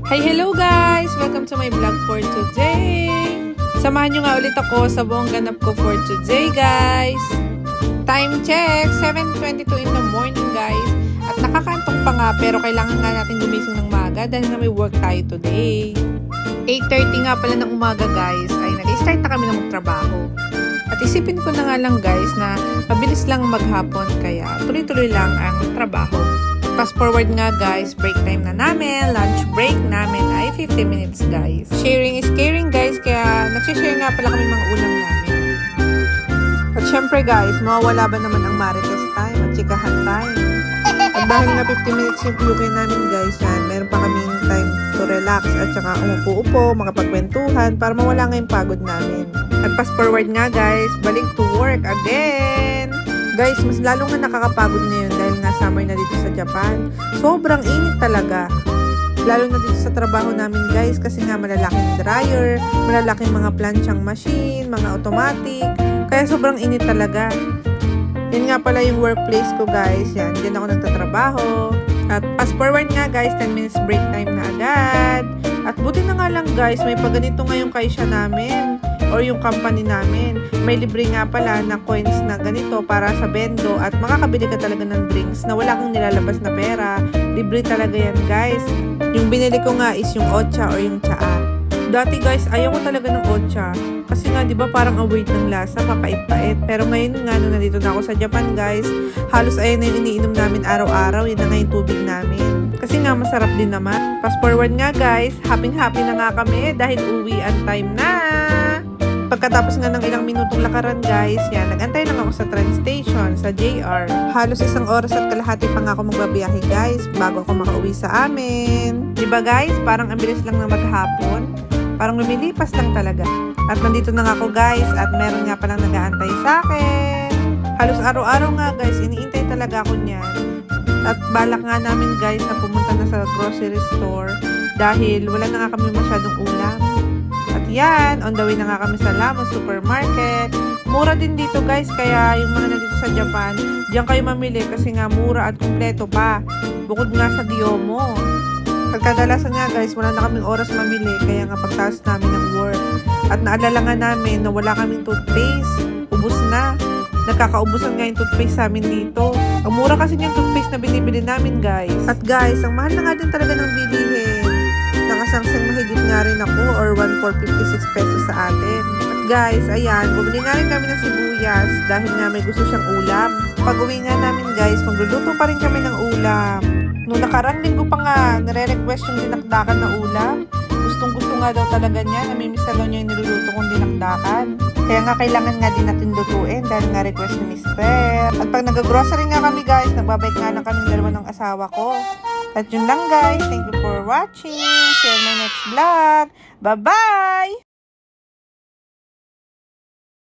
Hi, hello guys! Welcome to my vlog for today! Samahan nyo nga ulit ako sa buong ganap ko for today, guys! Time check! 7:22 in the morning, guys! At nakakaantok pa nga, pero kailangan nga natin gumising ng maaga dahil nga may work tayo today. 8:30 nga pala ng umaga, guys, ay nag-start na kami ng magtrabaho. At isipin ko na nga lang, guys, na mabilis lang maghapon, kaya tuloy-tuloy lang ang trabaho. Fast forward nga guys, break time na namin, lunch break namin ay 50 minutes guys. Sharing is caring guys, kaya nagsishare nga pala kami mga ulam namin. At syempre guys, mawawala ba naman ang marites time at chikahan time. At dahil nga 50 minutes yung QK namin guys, yan, meron pa kaming time to relax at saka umupo-upo, makapagkwentuhan para mawala nga yung pagod namin. At fast forward nga guys, balik to work again. Guys, mas lalo nga nakakapagod ngayon dahil nga summer na dito sa Japan. Sobrang init talaga. Lalo na dito sa trabaho namin guys kasi nga malalaking dryer, malalaking mga planchang machine, mga automatic. Kaya sobrang init talaga. Yan nga pala yung workplace ko guys. Yan, dyan ako nagtatrabaho. At fast forward nga guys, 10 minutes break time na agad. At buti na nga lang guys, may paganito nga yung kaisya namin or yung company namin. May libre nga pala na coins na ganito para sa bendo at makakabili ka talaga ng drinks na wala kang nilalabas na pera. Libre talaga yan guys. Yung binili ko nga is yung ocha or yung tsaa. Dati guys, ayaw ko talaga ng ocha. Kasi nga, di ba parang weird ng lasa, mapait-pait. Pero ngayon nga, nung nandito na ako sa Japan guys, halos ayun na yung iniinom namin araw-araw. Yun na nga yung tubig namin. Kasi nga, masarap din naman. Fast forward nga guys, happy-happy na nga kami dahil uwian time na. Pagkatapos nga ng ilang minutong lakaran guys, yan, nag-antay lang ako sa train station, sa JR. Halos 1 oras at kalahati pa nga ako magbabiyahe guys, bago ako makauwi sa amin. Diba guys, parang ang bilis lang na maghapon. Parang lumilipas lang talaga. At nandito na nga ako guys, at meron nga palang nag-aantay sa akin. Halos araw-araw nga guys, iniintay talaga ako niyan. At balak nga namin guys na pumunta na sa grocery store dahil wala na nga kami masyadong ulam. At yan, on the way na nga kami sa Lamon Supermarket. Mura din dito guys, kaya yung mga nandito sa Japan, diyan kayo mamili kasi nga mura at kumpleto pa. Bukod nga sa Gyomo. Pagkadalasan nga guys, wala na kaming oras mamili, kaya nga pagtaas namin ng work. At naalala nga namin na wala kaming toothpaste. Ubus na. Nagkakaubusan nga yung toothpaste sa amin dito. Ang mura kasi yung toothpaste na binibili namin guys. At guys, ang mahal na nga din talaga ng bilihin. Nakasangsang mahigit nga rin ako or 1,456 pesos sa atin. At guys, ayan, bumili nga rin kami ng sibuyas dahil nga may gusto siyang ulam. Pag uwi nga namin guys, magluluto pa rin kami ng ulam. Noong nakarang linggo pa nga, nare-request yung dinakdakan na ulam. Gustong-gusto nga daw talaga niya, namimiss na daw niya yung niluluto kong dinakdakan. Kaya nga kailangan nga din natin lutuin dahil nga request ni Mister. At pag nag-grocery nga kami guys, nagbabike nga lang kaming dalawa ng asawa ko. At yun lang guys, thank you for watching. See you in my next vlog. Bye-bye!